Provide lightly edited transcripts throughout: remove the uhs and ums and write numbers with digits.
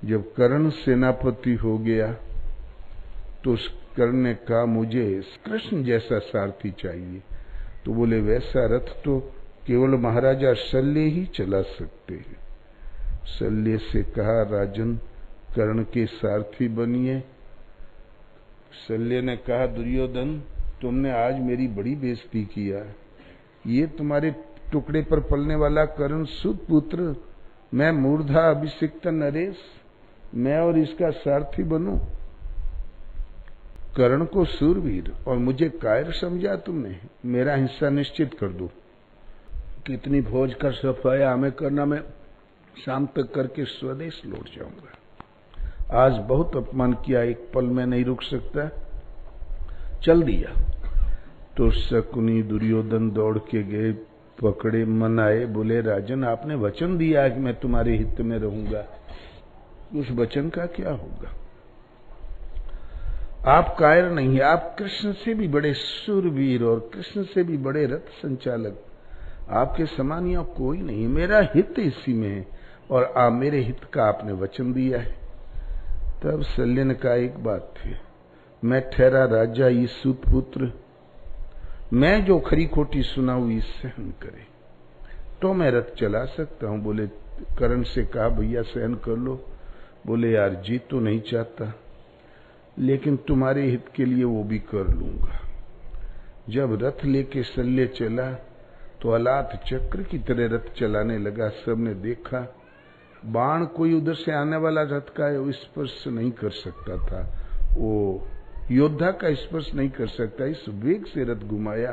जब कर्ण सेनापति हो गया तो उस कर्ण ने कहा मुझे कृष्ण जैसा सारथी चाहिए। तो बोले वैसा रथ तो केवल महाराजा शल्य ही चला सकते हैं। शल्य से कहा राजन कर्ण के सारथी बनिए। शल्य ने कहा दुर्योधन तुमने आज मेरी बड़ी बेइज्जती किया। ये तुम्हारे टुकड़े पर पलने वाला कर्ण सुत पुत्र, मैं मूर्धा अभिषिक्त नरेश, मैं और इसका सारथी बनूं? कर्ण को सूरवीर और मुझे कायर समझा तुमने। मेरा हिस्सा निश्चित कर दो। कितनी भोज का सफाया हमें करना, मैं शाम तक करके स्वदेश लौट जाऊंगा। आज बहुत अपमान किया, एक पल में नहीं रुक सकता। चल दिया। तो शकुनी दुर्योधन दौड़ के गए, पकड़े, मनाए, बोले राजन आपने वचन दिया कि मैं तुम्हारे हित में रहूंगा, उस वचन का क्या होगा? आप कायर नहीं, आप कृष्ण से भी बड़े शूरवीर और कृष्ण से भी बड़े रथ संचालक, आपके समान यहाँ कोई नहीं। मेरा हित इसी में है और आप मेरे हित का आपने वचन दिया है। तब शल्य ने कहा एक बात थी, मैं ठहरा राजा ये सूत पुत्र, मैं जो खरी खोटी सुनाऊं ये सहन करे तो मैं रथ चला सकता हूं। बोले कर्ण से कहा भैया सहन कर लो। बोले यार जी तो नहीं चाहता, लेकिन तुम्हारे हित के लिए वो भी कर लूंगा। जब रथ लेके शल्य चला तो अलात चक्र की तरह रथ चलाने लगा। सबने देखा बाण कोई उधर से आने वाला रथ का स्पर्श नहीं कर सकता था, वो योद्धा का स्पर्श नहीं कर सकता, इस वेग से रथ घुमाया।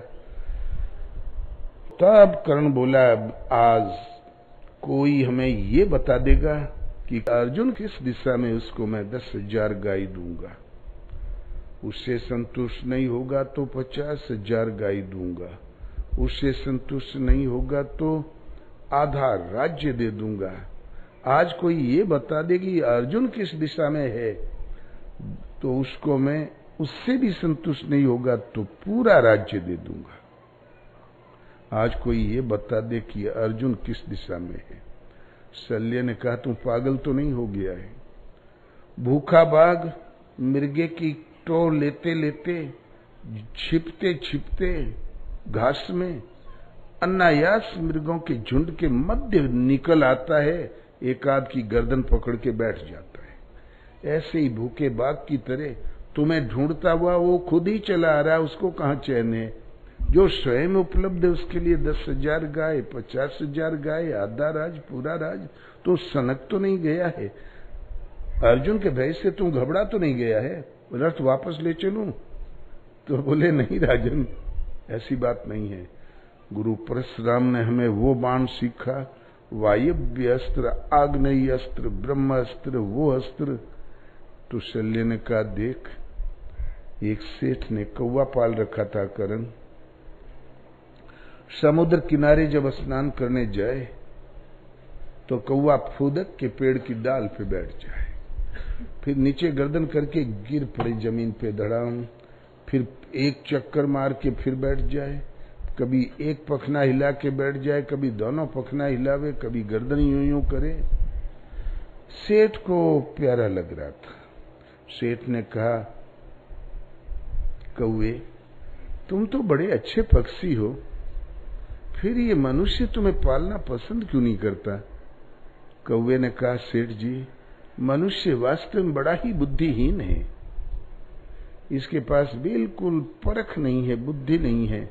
तब कर्ण बोला आज कोई हमें ये बता देगा कि अर्जुन किस दिशा में, उसको मैं 10,000 गाय दूंगा। उससे संतुष्ट नहीं होगा तो 50,000 गाय दूंगा। उससे संतुष्ट नहीं होगा तो आधा राज्य दे दूंगा। आज कोई ये बता दे कि अर्जुन किस दिशा में है, तो उसको मैं, उससे भी संतुष्ट नहीं होगा तो पूरा राज्य दे दूंगा। आज कोई ये बता दे कि अर्जुन किस दिशा में है। शल्य ने कहा तुम पागल तो नहीं हो गया है? भूखा बाघ मिर्गे की टो लेते लेते, छिपते छिपते घास में अनायास मृगों के झुंड के मध्य निकल आता है, एक आध की गर्दन पकड़ के बैठ जाता है। ऐसे ही भूखे बाघ की तरह तुम्हें ढूंढता हुआ वो खुद ही चला आ रहा है, उसको कहां चैन है? जो स्वयं उपलब्ध है उसके लिए 10,000 गाय, 50,000 गाय, आधा राज, पूरा राज, तो सनक तो नहीं गया है? अर्जुन के भय से तुम घबरा तो नहीं गया है? रथ वापस ले चलूं? तो बोले नहीं राजन, ऐसी बात नहीं है। गुरु परशुराम ने हमें वो बाण सीखा, वायव्य अस्त्र, आग्नेय अस्त्र, ब्रह्म अस्त्र, वो अस्त्र। तो शल्य ने कहा देख, एक सेठ ने कौवा पाल रखा था करण, समुद्र किनारे जब स्नान करने जाए तो कौवा फूदक के पेड़ की डाल पे बैठ जाए, फिर नीचे गर्दन करके गिर पड़े जमीन पे धड़ाम, फिर एक चक्कर मार के फिर बैठ जाए, कभी एक पखना हिला के बैठ जाए, कभी दोनों पखना हिलावे, कभी गर्दन यूं यूं करे। सेठ को प्यारा लग रहा था। सेठ ने कहा कौवे तुम तो बड़े अच्छे पक्षी हो, फिर ये मनुष्य तुम्हें पालना पसंद क्यों नहीं करता? कौवे ने कहा सेठ जी, मनुष्य वास्तव में बड़ा ही बुद्धिहीन है, इसके पास बिल्कुल परख नहीं है, बुद्धि नहीं है।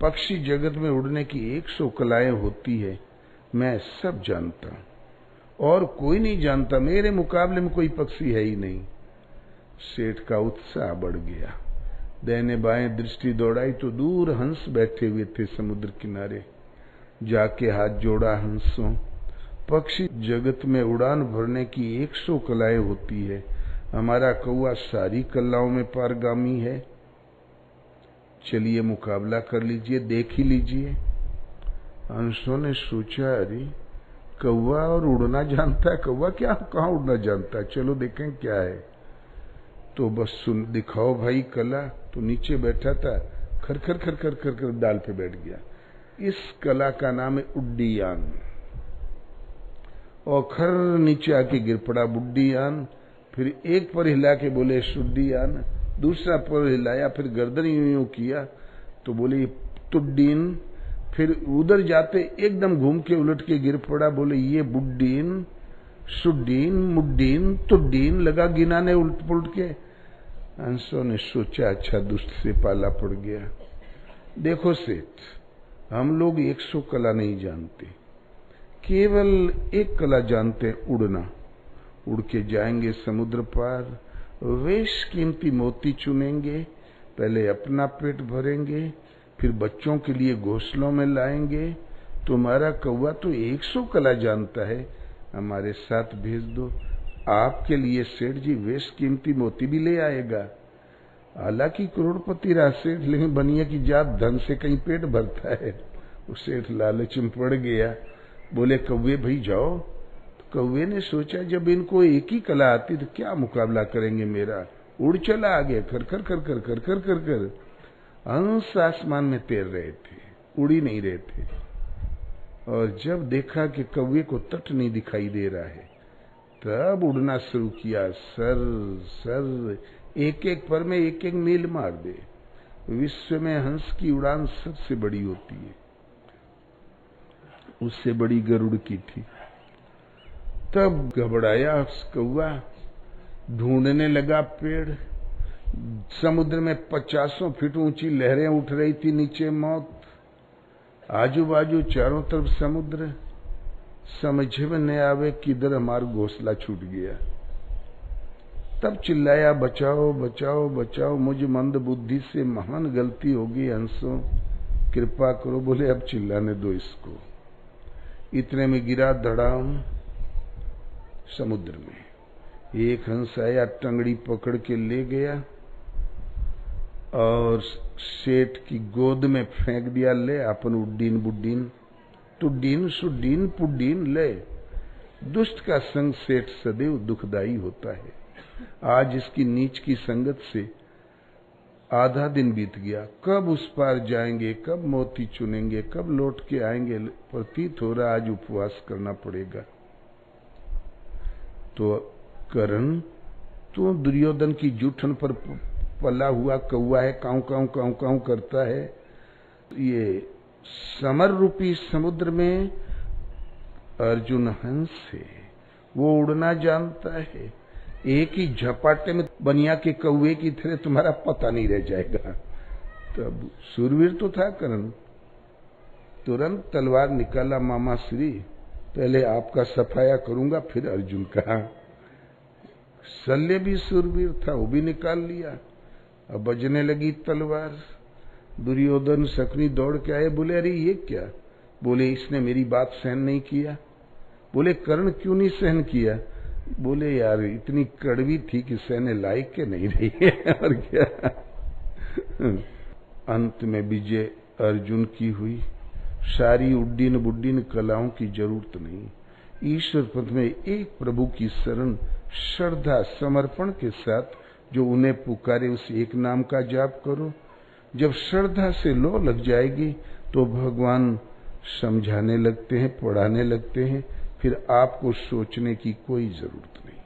पक्षी जगत में उड़ने की 100 कलाएं होती है, मैं सब जानता हूं और कोई नहीं जानता, मेरे मुकाबले में कोई पक्षी है ही नहीं। सेठ का उत्साह बढ़ गया, दाहिने बाएं दृष्टि दौड़ाई तो दूर हंस बैठे हुए थे समुद्र किनारे। जाके हाथ जोड़ा हंसों, पक्षी जगत में उड़ान भरने की 100 कलाएं होती है, हमारा कौवा सारी कलाओं में पारगामी है। चलिए मुकाबला कर लीजिए, देख ही लीजिए। हंसों ने सोचा अरे कौवा और उड़ना जानता है, कौवा क्या कहाँ उड़ना जानता है, चलो देखें क्या है। तो बस सुन दिखाओ भाई कला। तो नीचे बैठा था, खर खर खर खर खर कर डाल पे बैठ गया। इस कला का नाम है उड्डीयान। और खर नीचे आके गिर पड़ा बुड्ढियान। फिर एक पर हिला के बोले शुद्धियान, दूसरा पर हिलाया, फिर गर्दन यूं किया तो बोले तुड्डीन। फिर उधर जाते एकदम घूम के उलट के गिर पड़ा, बोले ये बुड्डीन, शुड्डीन, मुड्डीन, तुड्डीन, लगा गिनाने उल्ट पुलट के। हंसों ने सोचा अच्छा दुष्ट से पाला पड़ गया। देखो सेठ, हम लोग 100 कला नहीं जानते, केवल एक कला जानते हैं, उड़ना। उड़ के जाएंगे समुद्र पार, वेश कीमती मोती चुनेंगे, पहले अपना पेट भरेंगे, फिर बच्चों के लिए घोंसलों में लाएंगे। तुम्हारा कौवा तो 100 कला जानता है, हमारे साथ भेज दो, आपके लिए सेठ जी वेश कीमती मोती भी ले आएगा। हालांकि करोड़पति रहा सेठ, लेकिन बनिया की जात धन से कहीं पेट भरता है। उस सेठ लालच में पड़ गया, बोले कौवे भाई जाओ। तो कौवे ने सोचा जब इनको एक ही कला आती तो क्या मुकाबला करेंगे मेरा। उड़ चला आगे, कर कर कर कर कर कर कर कर। हंस आसमान में तैर रहे थे, उड़ ही नहीं रहे थे। और जब देखा कि कौवे को तट नहीं दिखाई दे रहा है, तब उड़ना शुरू किया। सर सर, एक एक पर में एक एक मील मार दे। विश्व में हंस की उड़ान सबसे बड़ी होती है, उससे बड़ी गरुड़ की थी। तब घबराया कौवा, ढूंढने लगा पेड़। समुद्र में 50 फीट ऊंची लहरें उठ रही थी, नीचे मौत, आजू बाजू चारों तरफ समुद्र। समझ में न आवे किधर हमारा घोंसला छूट गया। तब चिल्लाया बचाओ बचाओ बचाओ, मुझ मंद बुद्धि से महान गलती होगी, हंसों कृपा करो। बोले अब चिल्लाने दो इसको। इतने में गिरा धड़ाम समुद्र में। एक हंस आया, टंगड़ी पकड़ के ले गया और सेठ की गोद में फेंक दिया। ले अपन उड्डीन बुड्डीन, तुड्डीन शुड्डीन पुड्डीन ले। दुष्ट का संग सेठ सदैव दुखदाई होता है। आज इसकी नीच की संगत से आधा दिन बीत गया। कब उस पार जाएंगे, कब मोती चुनेंगे, कब लौट के आएंगे, प्रतीत हो रहा आज उपवास करना पड़ेगा। तो कर्ण, तू दुर्योधन की जूठन पर पला हुआ कौवा है, काऊ काऊ काऊ काऊ करता है। ये समर रूपी समुद्र में अर्जुन हंस है, वो उड़ना जानता है। एक ही झपाटे में बनिया के कौवे की तरह तुम्हारा पता नहीं रह जाएगा। तब सूरवीर तो था कर्ण, तुरंत तलवार निकाला। मामा श्री, पहले आपका सफाया करूंगा फिर अर्जुन का। शल्य भी सूरवीर था, वो भी निकाल लिया। अब बजने लगी तलवार। दुर्योधन शकुनी दौड़ के आए, बोले अरे ये क्या। बोले इसने मेरी बात सहन नहीं किया। बोले कर्ण क्यों नहीं सहन किया। बोले यार इतनी कड़वी थी कि सहने लायक के नहीं रही है। और क्या। अंत में विजय अर्जुन की हुई। सारी उड्डीन बुड्डीन कलाओं की जरूरत नहीं। ईश्वर पद में एक प्रभु की शरण श्रद्धा समर्पण के साथ जो उन्हें पुकारे उस एक नाम का जाप करो। जब श्रद्धा से लो लग जाएगी तो भगवान समझाने लगते हैं, पढ़ाने लगते हैं, फिर आपको सोचने की कोई जरूरत नहीं।